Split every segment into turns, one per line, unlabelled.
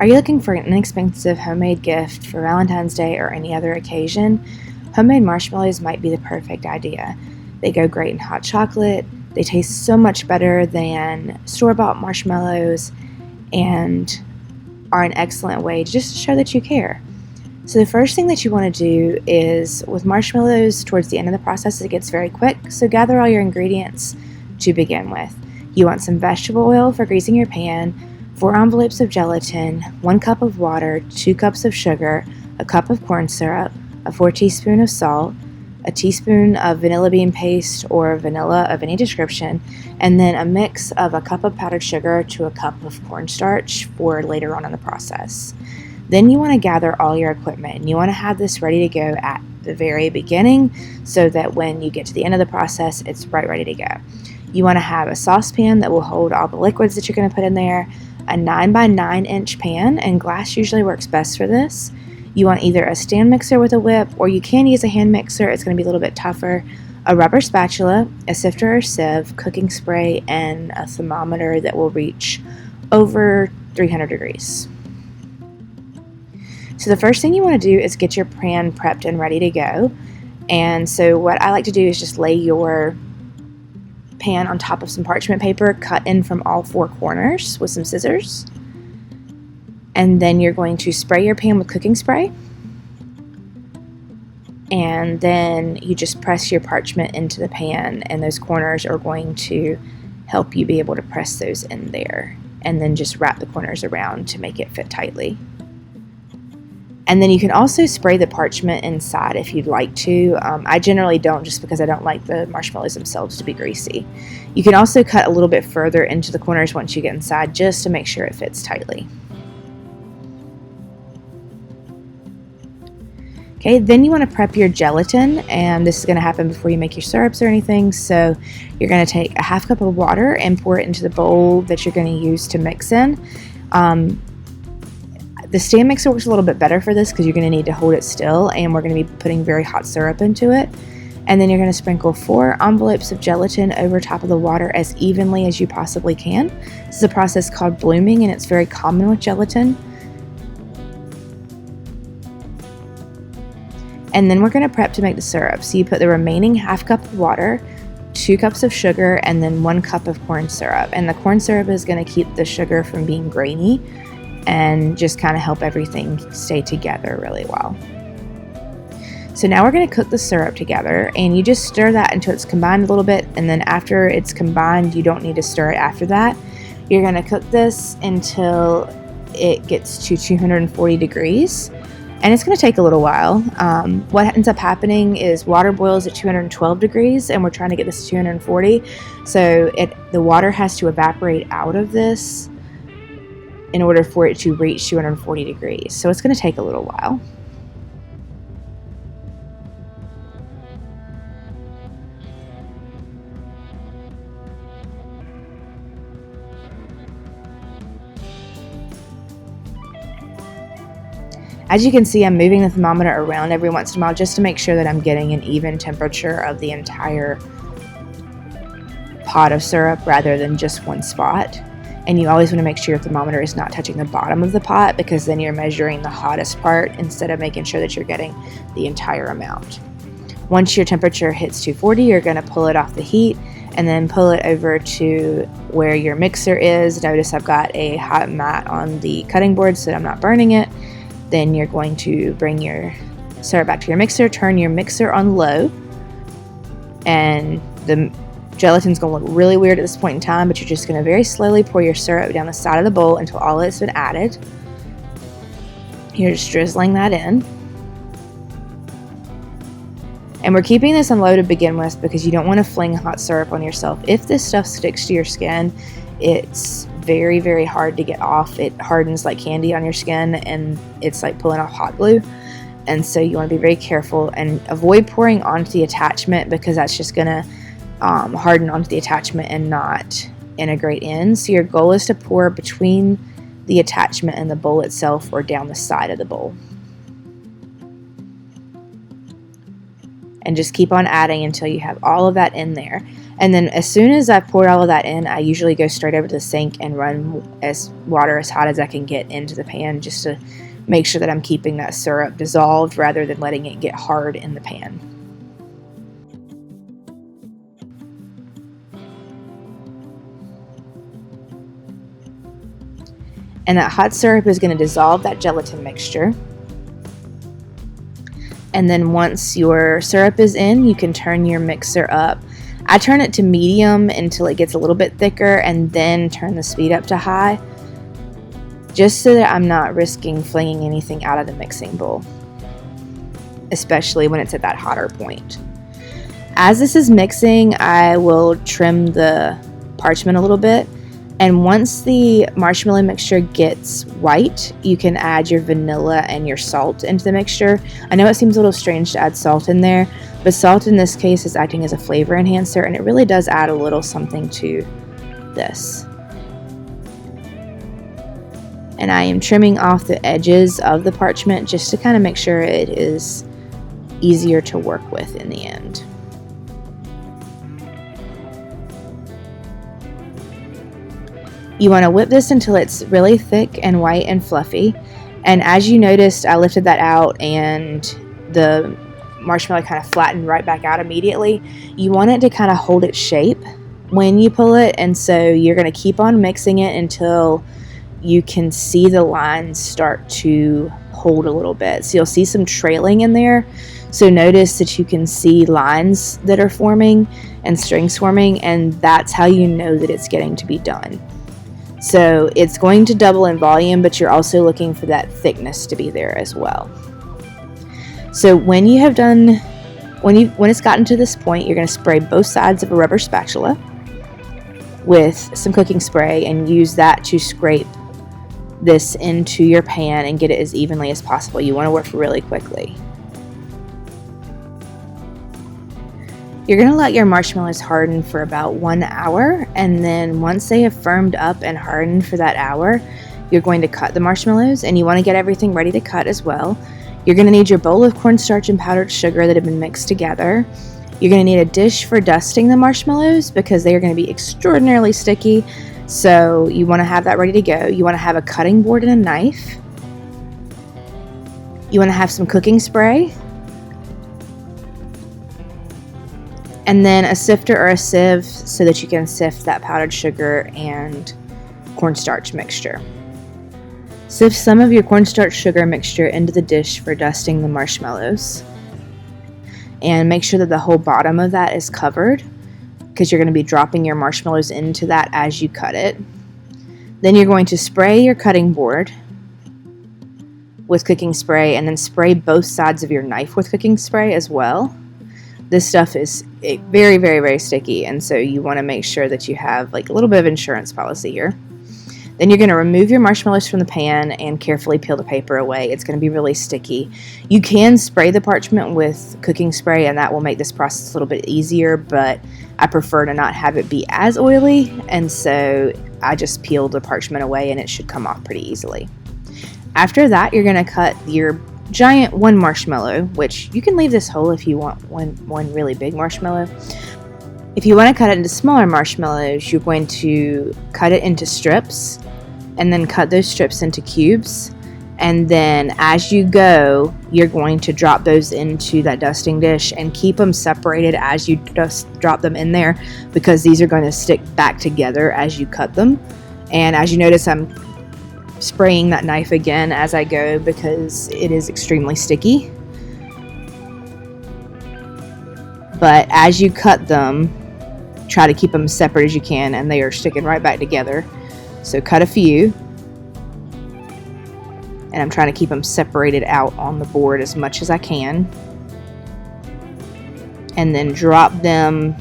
Are you looking for an inexpensive homemade gift for Valentine's Day or any other occasion? Homemade marshmallows might be the perfect idea. They go great in hot chocolate, they taste so much better than store-bought marshmallows, and are an excellent way just to show that you care. So the first thing that you want to do is, with marshmallows, towards the end of the process it gets very quick, so gather all your ingredients to begin with. You want some vegetable oil for greasing your pan, 4 envelopes of gelatin, 1 cup of water, 2 cups of sugar, a cup of corn syrup, a 4 teaspoons of salt, a teaspoon of vanilla bean paste or vanilla of any description, and then a mix of a cup of powdered sugar to a cup of cornstarch for later on in the process. Then you want to gather all your equipment, and you want to have this ready to go at the very beginning so that when you get to the end of the process, it's right ready to go. You want to have a saucepan that will hold all the liquids that you're going to put in there, a 9 by 9 inch pan, and glass usually works best for this. You want either a stand mixer with a whip, or you can use a hand mixer, it's going to be a little bit tougher, a rubber spatula, a sifter or sieve, cooking spray, and a thermometer that will reach over 300 degrees. So the first thing you want to do is get your pan prepped and ready to go. And so what I like to do is just lay your pan on top of some parchment paper, cut in from all 4 corners with some scissors. And then you're going to spray your pan with cooking spray. And then you just press your parchment into the pan, and those corners are going to help you be able to press those in there. And then just wrap the corners around to make it fit tightly. And then you can also spray the parchment inside if you'd like to. I generally don't, just because I don't like the marshmallows themselves to be greasy. You can also cut a little bit further into the corners once you get inside, just to make sure it fits tightly. Okay, then you want to prep your gelatin, and this is going to happen before you make your syrups or anything. So you're going to take a half cup of water and pour it into the bowl that you're going to use to mix in. The stand mixer works a little bit better for this because you're going to need to hold it still, and we're going to be putting very hot syrup into it. And then you're going to sprinkle 4 envelopes of gelatin over top of the water as evenly as you possibly can. This is a process called blooming, and it's very common with gelatin. And then we're going to prep to make the syrup. So you put the remaining half cup of water, 2 cups of sugar, and then 1 cup of corn syrup. And the corn syrup is going to keep the sugar from being grainy and just kind of help everything stay together really well. So now we're going to cook the syrup together, and you just stir that until it's combined a little bit, and then after it's combined, you don't need to stir it after that. You're going to cook this until it gets to 240 degrees, and it's going to take a little while. What ends up happening is water boils at 212 degrees, and we're trying to get this to 240, so the water has to evaporate out of this in order for it to reach 240 degrees. So it's going to take a little while. As you can see, I'm moving the thermometer around every once in a while just to make sure that I'm getting an even temperature of the entire pot of syrup rather than just one spot. And you always want to make sure your thermometer is not touching the bottom of the pot, because then you're measuring the hottest part instead of making sure that you're getting the entire amount. Once your temperature hits 240, you're going to pull it off the heat and then pull it over to where your mixer is. Notice I've got a hot mat on the cutting board so that I'm not burning it. Then you're going to bring your syrup back to your mixer, turn your mixer on low, and the gelatin's going to look really weird at this point in time, but you're just going to very slowly pour your syrup down the side of the bowl until all of it's been added. You're just drizzling that in. And we're keeping this on low to begin with because you don't want to fling hot syrup on yourself. If this stuff sticks to your skin, it's very, very hard to get off. It hardens like candy on your skin, and it's like pulling off hot glue. And so you want to be very careful and avoid pouring onto the attachment, because that's just going to harden onto the attachment and not integrate in. So your goal is to pour between the attachment and the bowl itself, or down the side of the bowl. And just keep on adding until you have all of that in there. And then as soon as I've poured all of that in, I usually go straight over to the sink and run water as hot as I can get into the pan, just to make sure that I'm keeping that syrup dissolved rather than letting it get hard in the pan. And that hot syrup is going to dissolve that gelatin mixture. And then once your syrup is in, you can turn your mixer up. I turn it to medium until it gets a little bit thicker, and then turn the speed up to high, just so that I'm not risking flinging anything out of the mixing bowl, especially when it's at that hotter point. As this is mixing, I will trim the parchment a little bit. And once the marshmallow mixture gets white, you can add your vanilla and your salt into the mixture. I know it seems a little strange to add salt in there, but salt in this case is acting as a flavor enhancer, and it really does add a little something to this. And I am trimming off the edges of the parchment just to kind of make sure it is easier to work with in the end. You want to whip this until it's really thick and white and fluffy. And as you noticed, I lifted that out and the marshmallow kind of flattened right back out immediately. You want it to kind of hold its shape when you pull it, and so you're going to keep on mixing it until you can see the lines start to hold a little bit. So you'll see some trailing in there. So notice that you can see lines that are forming and strings forming, and that's how you know that it's getting to be done. So it's going to double in volume, but you're also looking for that thickness to be there as well. So when you have done, when it's gotten to this point, you're going to spray both sides of a rubber spatula with some cooking spray and use that to scrape this into your pan and get it as evenly as possible. You want to work really quickly. You're going to let your marshmallows harden for about 1 hour, and then once they have firmed up and hardened for that hour, you're going to cut the marshmallows, and you want to get everything ready to cut as well. You're going to need your bowl of cornstarch and powdered sugar that have been mixed together. You're going to need a dish for dusting the marshmallows because they are going to be extraordinarily sticky, so you want to have that ready to go. You want to have a cutting board and a knife. You want to have some cooking spray, and then a sifter or a sieve so that you can sift that powdered sugar and cornstarch mixture. Sift some of your cornstarch sugar mixture into the dish for dusting the marshmallows. And make sure that the whole bottom of that is covered, because you're going to be dropping your marshmallows into that as you cut it. Then you're going to spray your cutting board with cooking spray, and then spray both sides of your knife with cooking spray as well. This stuff is very, very, very sticky, and so you want to make sure that you have like a little bit of insurance policy here. Then you're going to remove your marshmallows from the pan and carefully peel the paper away. It's going to be really sticky. You can spray the parchment with cooking spray, and that will make this process a little bit easier, but I prefer to not have it be as oily, and so I just peeled the parchment away and it should come off pretty easily. After that, you're going to cut your giant one marshmallow, which you can leave this whole if you want one really big marshmallow. If you want to cut it into smaller marshmallows, you're going to cut it into strips and then cut those strips into cubes. And then as you go, you're going to drop those into that dusting dish and keep them separated as you just drop them in there, because these are going to stick back together as you cut them. And as you notice, I'm spraying that knife again as I go because it is extremely sticky. But as you cut them, try to keep them separate as you can, and they are sticking right back together. So cut a few, and I'm trying to keep them separated out on the board as much as I can, and then drop them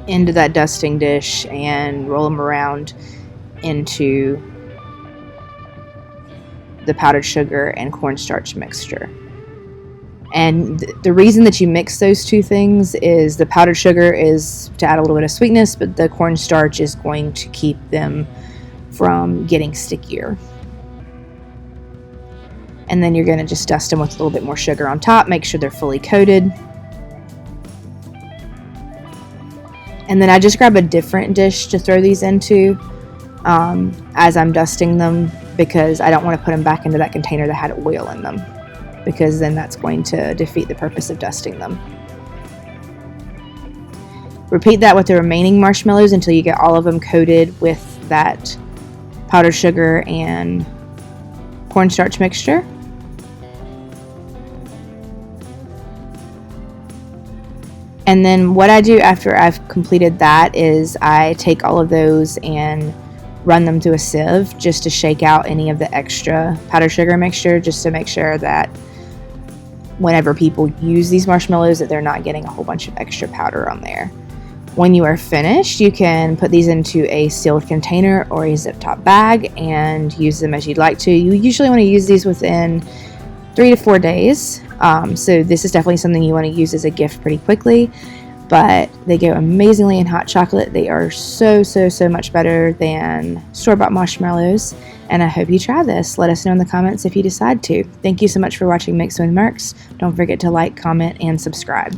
into that dusting dish and roll them around into the powdered sugar and cornstarch mixture. And the reason that you mix those two things is the powdered sugar is to add a little bit of sweetness, but the cornstarch is going to keep them from getting stickier. And then you're going to just dust them with a little bit more sugar on top. Make sure they're fully coated. And then I just grab a different dish to throw these into as I'm dusting them, because I don't want to put them back into that container that had oil in them, because then that's going to defeat the purpose of dusting them. Repeat that with the remaining marshmallows until you get all of them coated with that powdered sugar and cornstarch mixture. And then what I do after I've completed that is I take all of those and run them through a sieve just to shake out any of the extra powdered sugar mixture, just to make sure that whenever people use these marshmallows that they're not getting a whole bunch of extra powder on there. When you are finished, you can put these into a sealed container or a zip top bag and use them as you'd like to. You usually want to use these within 3 to 4 days. So this is definitely something you want to use as a gift pretty quickly, but they go amazingly in hot chocolate. They are so much better than store-bought marshmallows, and I hope you try this. Let us know in the comments if you decide to. Thank you so much for watching Mixing with Merks. Don't forget to like, comment, and subscribe.